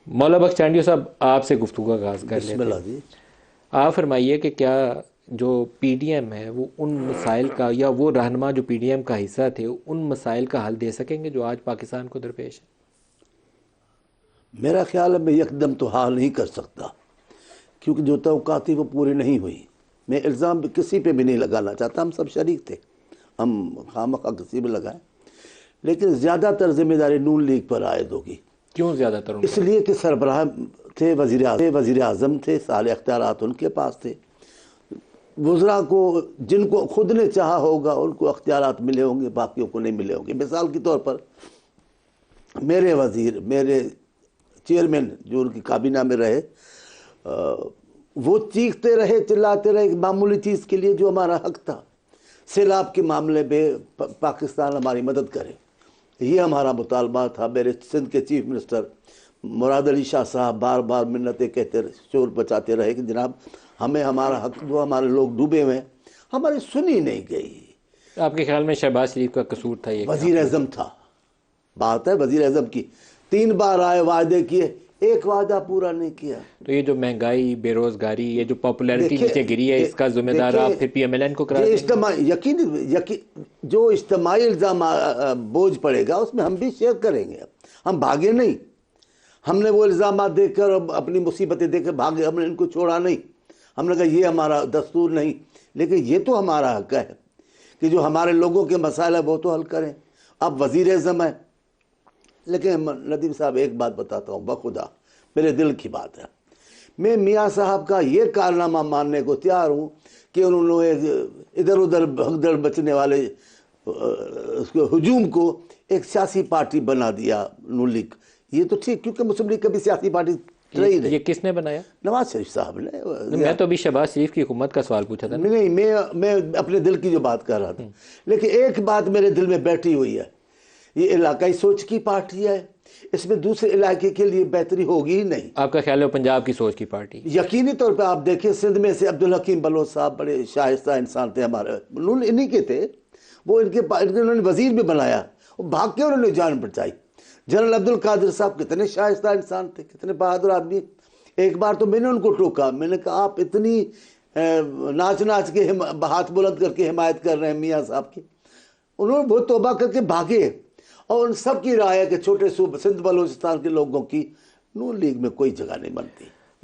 مولا بخش چانڈیو صاحب، آپ سے گفتگو کا آغاز کر بسم لیتے اللہ ہیں۔ جی۔ آپ فرمائیے کہ کیا جو پی ڈی ایم ہے وہ ان مسائل کا، یا وہ رہنما جو پی ڈی ایم کا حصہ تھے، ان مسائل کا حل دے سکیں گے جو آج پاکستان کو درپیش ہے؟ میرا خیال ہے میں یکدم تو حال نہیں کر سکتا، کیونکہ جو توقعات تھی وہ پوری نہیں ہوئی۔ میں الزام کسی پہ بھی نہیں لگانا چاہتا، ہم سب شریک تھے، ہم خواہ کسی بھی لگائیں، لیکن زیادہ تر ذمہ داری نون لیگ پر عائد ہوگی۔ کیوں زیادہ تر ان اس پر؟ لیے کہ سربراہ تھے، وزیر اعظم تھے، سارے اختیارات ان کے پاس تھے۔ وزراء کو، جن کو خود نے چاہا ہوگا ان کو اختیارات ملے ہوں گے، باقیوں کو نہیں ملے ہوں گے۔ مثال کے طور پر میرے وزیر، میرے چیئرمین جو ان کی کابینہ میں رہے، وہ چیختے رہے، چلاتے رہے معمولی چیز کے لیے جو ہمارا حق تھا، سیلاب کے معاملے میں پاکستان ہماری مدد کرے، یہ ہمارا مطالبہ تھا۔ میرے سندھ کے چیف منسٹر مراد علی شاہ صاحب بار بار منتیں کہتے رہے، شور بچاتے رہے کہ جناب ہمیں ہمارا حق دو، ہمارے لوگ ڈوبے ہوئے ہیں، ہماری سنی نہیں گئی۔ آپ کے خیال میں شہباز شریف کا قصور تھا یہ کہ وزیر اعظم تھا، بات ہے وزیر اعظم کی، 3 بار آئے، وعدے کیے، ایک وعدہ پورا نہیں کیا۔ تو یہ جو مہنگائی، بے روزگاری، یہ جو پاپولیرٹی دیکھیں، نیچے گری ہے، اس کا ذمہ دار دیکھیں، آپ پھر پی ایم ایل این کو قرار یہ دیں گے؟ اجتماعی جو اجتماعی الزام بوجھ پڑے گا اس میں ہم بھی شیئر کریں گے، ہم بھاگے نہیں۔ ہم نے وہ الزامات دے کر، اپنی مصیبتیں دے کر بھاگے، ہم نے ان کو چھوڑا نہیں۔ ہم نے کہا یہ ہمارا دستور نہیں، لیکن یہ تو ہمارا حق ہے کہ جو ہمارے لوگوں کے مسائل ہیں وہ تو حل کریں۔ اب وزیر اعظم ہے، لیکن ندیم صاحب ایک بات بتاتا ہوں بخدا، میرے دل کی بات ہے، میں میاں صاحب کا یہ کارنامہ ماننے کو تیار ہوں کہ انہوں نے ادھر ادھر بھگدڑ بچنے والے اس کے ہجوم کو ایک سیاسی پارٹی بنا دیا نون لیگ۔ یہ تو ٹھیک، کیونکہ مسلم لیگ کبھی سیاسی پارٹی رہی نہیں۔ یہ کس نے بنایا؟ نواز شریف صاحب نے۔ میں تو ابھی شہباز شریف کی حکومت کا سوال پوچھا تھا نا۔ نہیں، میں اپنے دل کی جو بات کر رہا تھا، لیکن ایک بات میرے دل میں بیٹھی ہوئی ہے، یہ علاقائی سوچ کی پارٹی ہے، اس میں دوسرے علاقے کے لیے بہتری ہوگی ہی نہیں۔ آپ کا خیال ہے پنجاب کی سوچ کی پارٹی؟ یقینی طور پہ آپ دیکھیں، سندھ میں سے عبدالحکیم بلوچ صاحب بڑے شائستہ انسان تھے، ہمارے انہی کے تھے، وہ انہوں نے وزیر بھی بنایا، بھاگ کے انہوں نے جان بچائی۔ جنرل عبدالقادر صاحب کتنے شائستہ انسان تھے، کتنے بہادر آدمی۔ ایک بار تو میں نے ان کو ٹوکا، میں نے کہا آپ اتنی ناچ ناچ کے ہاتھ بلند کر کے حمایت کر رہے ہیں میاں صاحب کی۔ انہوں نے بہت توبہ کر کے بھاگے، اور ان سب کی رائے ہے کہ چھوٹے صوبے سندھ بلوچستان کے لوگوں کی نون لیگ میں کوئی جگہ نہیں بنتی۔